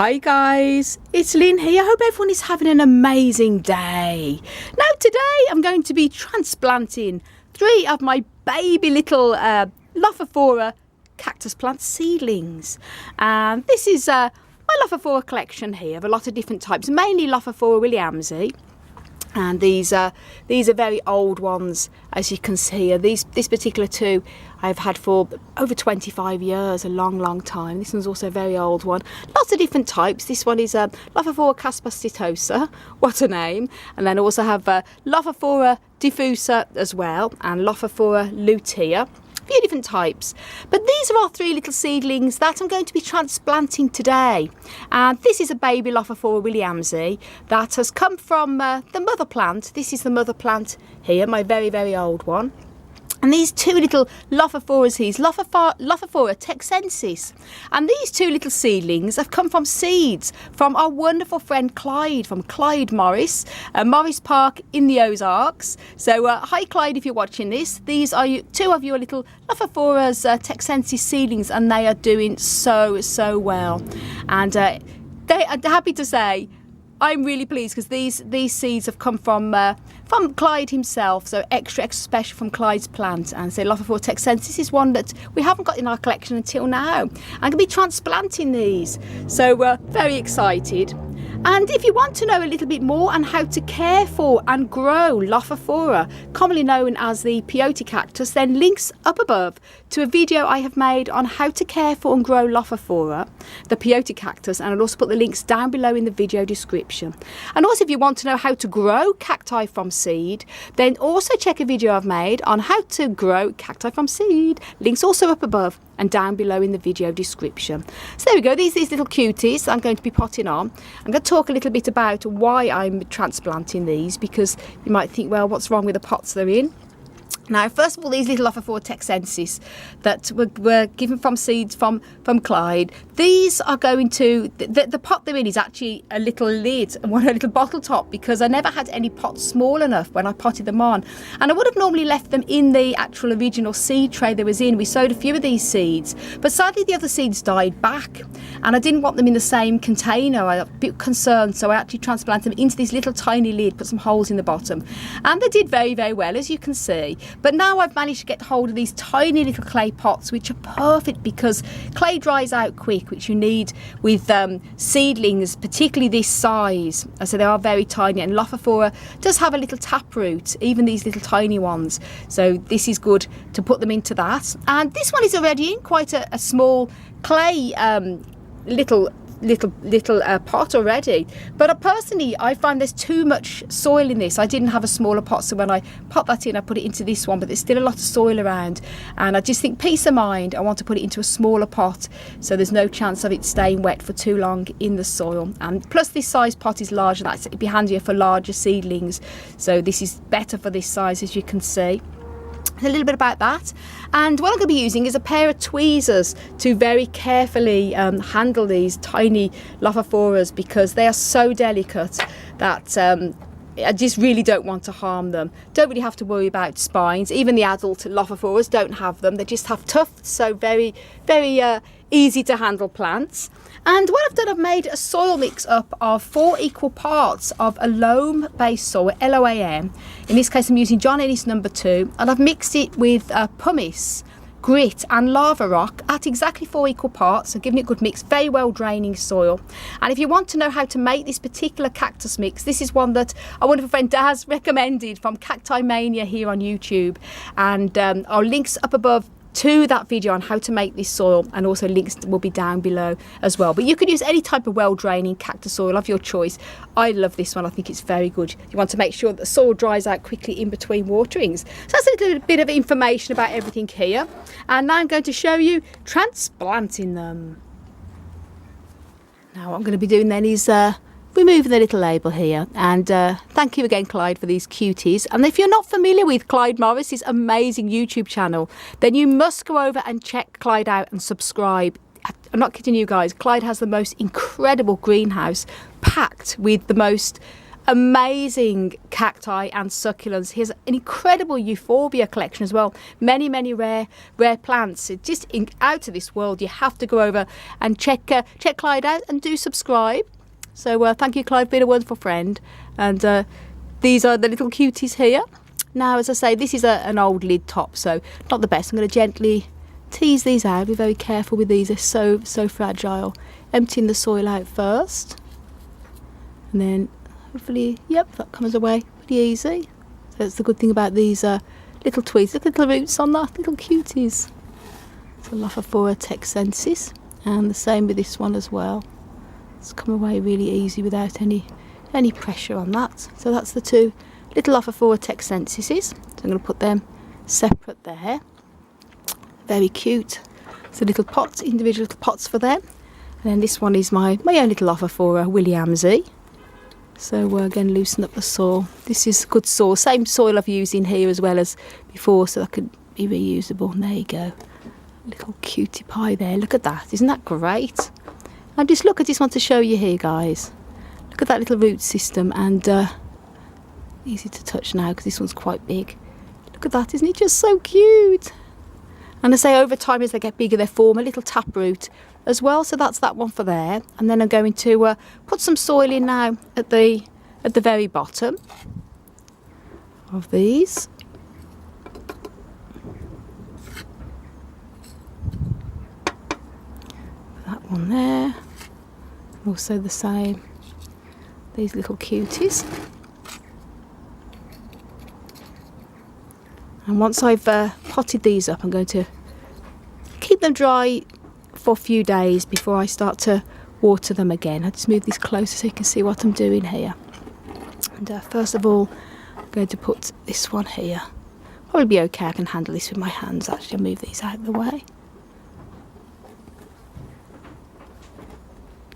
Hi guys, it's Lynn here. I hope everyone is having an amazing day. Now today I'm going to be transplanting 3 of my baby little Lophophora cactus plant seedlings. And this is my Lophophora collection here of a lot of different types, mainly Lophophora williamsi. And these are very old ones, as you can see. This particular 2 I've had for over 25 years, a long time. This one's also a very old one. Lots of different types. This one is Lophophora Cactus, what a name. And then I also have Lophophora diffusa as well, and Lophophora lutea. A few different types, but these are our 3 little seedlings that I'm going to be transplanting today. And this is a baby Lophophora williamsi that has come from the mother plant. This is the mother plant here, my very old one. And these 2 little Lophophoras here, Lophophora texensis. And these 2 little seedlings have come from seeds from our wonderful friend Clyde, from Clyde Morris, Morris Park in the Ozarks. So hi Clyde, if you're watching this. These are 2 of your little Lophophoras texensis seedlings, and they are doing so well. And they are happy to say, I'm really pleased because these seeds have come from Clyde himself, so extra special from Clyde's plant. And so Lophophora texensis is one that we haven't got in our collection until now. I'm going to be transplanting these, so we're very excited. And if you want to know a little bit more on how to care for and grow Lophophora, commonly known as the Peyote Cactus, then links up above to a video I have made on how to care for and grow Lophophora, the Peyote Cactus, and I'll also put the links down below in the video description. And also if you want to know how to grow cacti from seed, then also check a video I've made on how to grow cacti from seed. Links also up above and down below in the video description. So there we go, these little cuties I'm going to be potting on. I'm going to talk a little bit about why I'm transplanting these, because you might think, well, what's wrong with the pots they're in? Now, first of all, these little Lophophora texensis that were given from seeds from Clyde, these are going to, the pot they're in is actually a little lid and a little bottle top, because I never had any pots small enough when I potted them on. And I would have normally left them in the actual original seed tray they was in. We sowed a few of these seeds, but sadly the other seeds died back. And I didn't want them in the same container. I was a bit concerned, so I actually transplanted them into this little tiny lid, put some holes in the bottom. And they did very well, as you can see. But now I've managed to get hold of these tiny little clay pots, which are perfect because clay dries out quick, which you need with seedlings, particularly this size. So they are very tiny, and Lophophora does have a little taproot, even these little tiny ones. So this is good to put them into that. And this one is already in quite a small clay little pot already, but personally I find there's too much soil in this. I didn't have a smaller pot, so when I pop that in I put it into this one, but there's still a lot of soil around, and I just think peace of mind, I want to put it into a smaller pot so there's no chance of it staying wet for too long in the soil. And plus this size pot is larger, that's it'd be handier for larger seedlings, so this is better for this size, as you can see. A little bit about that. And what I'm going to be using is a pair of tweezers to very carefully handle these tiny Lophophoras, because they are so delicate that I just really don't want to harm them. Don't really have to worry about spines. Even the adult Lophophoras don't have them. They just have tufts, so very easy to handle plants. And what I've done, I've made a soil mix up of 4 equal parts of a loam based soil, LOAM. In this case I'm using John Ennis No. 2, and I've mixed it with pumice, grit and lava rock at exactly 4 equal parts, so giving it a good mix, very well draining soil. And if you want to know how to make this particular cactus mix, this is one that our wonderful friend Daz recommended from Cacti Mania here on YouTube, and our links up above to that video on how to make this soil, and also links will be down below as well. But you could use any type of well draining cactus soil of your choice. I love this one, I think it's very good. You want to make sure that the soil dries out quickly in between waterings. So that's a little bit of information about everything here, and now I'm going to show you transplanting them. Now what I'm going to be doing then is removing the little label here, and thank you again Clyde for these cuties. And if you're not familiar with Clyde Morris's amazing YouTube channel, then you must go over and check Clyde out and subscribe. I'm not kidding you guys, Clyde has the most incredible greenhouse, packed with the most amazing cacti and succulents. He has an incredible euphorbia collection as well. Many rare plants. It's just out of this world. You have to go over and check Clyde out and do subscribe. So thank you, Clyde, for being a wonderful friend. And these are the little cuties here. Now, as I say, this is an old lid top, so not the best. I'm going to gently tease these out. Be very careful with these. They're so fragile. Emptying the soil out first, and then hopefully, yep, that comes away pretty easy. So that's the good thing about these little tweeds. Look at the roots on that, little cuties. It's a Lophophora Cactus, and the same with this one as well. It's come away really easy without any pressure on that. So that's the two little Lophophora Cactus. So I'm going to put them separate there. Very cute. So little pots, individual little pots for them. And then this one is my own little Lophophora Williamsii. So we're going to loosen up the soil. This is good soil, same soil I've used in here as well as before, so that could be reusable. And there you go, little cutie pie there. Look at that, isn't that great? And just look, I just want to show you here, guys. Look at that little root system, and easy to touch now because this one's quite big. Look at that, isn't it just so cute? And I say over time as they get bigger, they form a little taproot as well. So that's that one for there. And then I'm going to put some soil in now at the very bottom of these. That one there. Also the same. These little cuties. And once I've potted these up, I'm going to keep them dry for a few days before I start to water them again. I'll just move these closer so you can see what I'm doing here. And first of all, I'm going to put this one here. Probably be okay, I can handle this with my hands. Actually, I'll move these out of the way.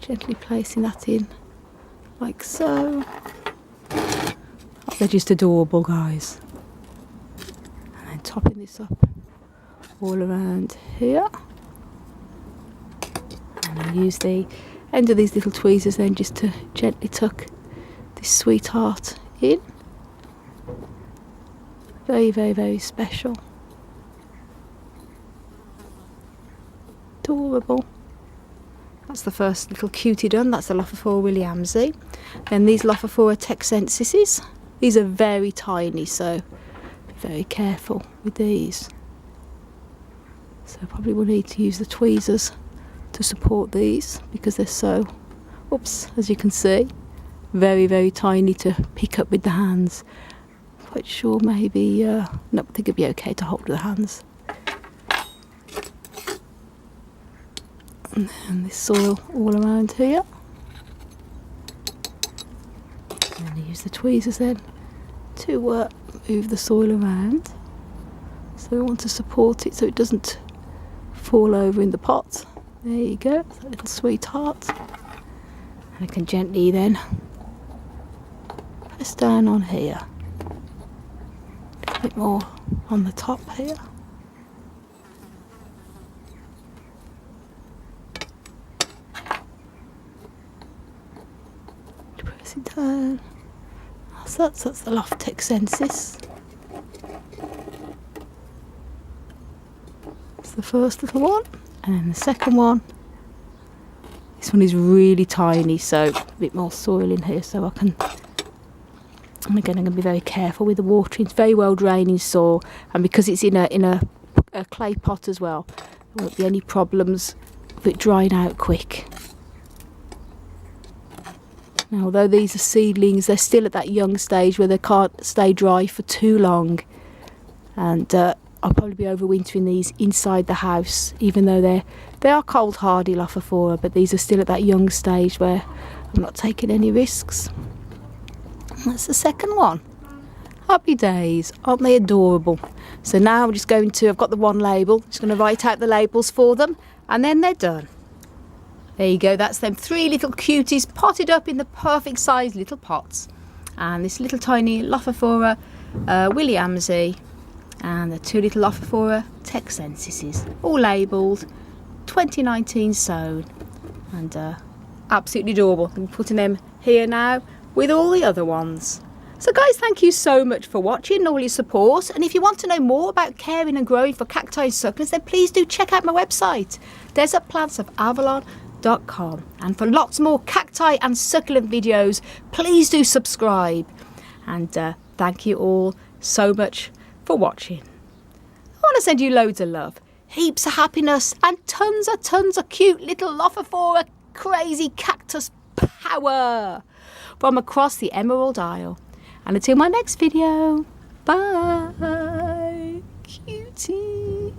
Gently placing that in like so. Oh, they're just adorable, guys. Topping this up all around here, and I'll use the end of these little tweezers then just to gently tuck this sweetheart in. Very special, adorable. That's the first little cutie done. That's the Lophophora Williamsii. Then these Lophophora Cactus, these are very tiny, so very careful with these. So I probably will need to use the tweezers to support these because they're so, oops, as you can see, very tiny to pick up with the hands. Quite sure maybe, no, I think it'd be okay to hold with the hands. And then this soil all around here. And then I use the tweezers then to move the soil around. So we want to support it so it doesn't fall over in the pot. There you go, that little sweetheart. And I can gently then press down on here. A little bit more on the top here. Press it down. So that's the Lophophora Cactus. That's the first little one, and then the second one. This one is really tiny, so a bit more soil in here so I can. And again, I'm going to be very careful with the watering. It's very well draining soil, and because it's in a clay pot as well, there won't be any problems with it drying out quick. Now, although these are seedlings, they're still at that young stage where they can't stay dry for too long. And I'll probably be overwintering these inside the house, even though they are cold hardy Lophophora, but these are still at that young stage where I'm not taking any risks. And that's the second one. Happy days, aren't they adorable? So now I'm just going to, I've got the one label, just going to write out the labels for them, and then they're done. There you go, that's them 3 little cuties potted up in the perfect size little pots. And this little tiny Lophophora Williamsii and the 2 little Lophophora Cactus, all labelled 2019 sown, and absolutely adorable. I'm putting them here now with all the other ones. So guys, thank you so much for watching and all your support. And if you want to know more about caring and growing for cacti and succulents, then please do check out my website, desertplantsofavalon.com. And for lots more cacti and succulent videos, please do subscribe. And thank you all so much for watching. I want to send you loads of love, heaps of happiness, and tons of cute little Lophophora crazy cactus power from across the Emerald Isle. And until my next video, bye, cuties.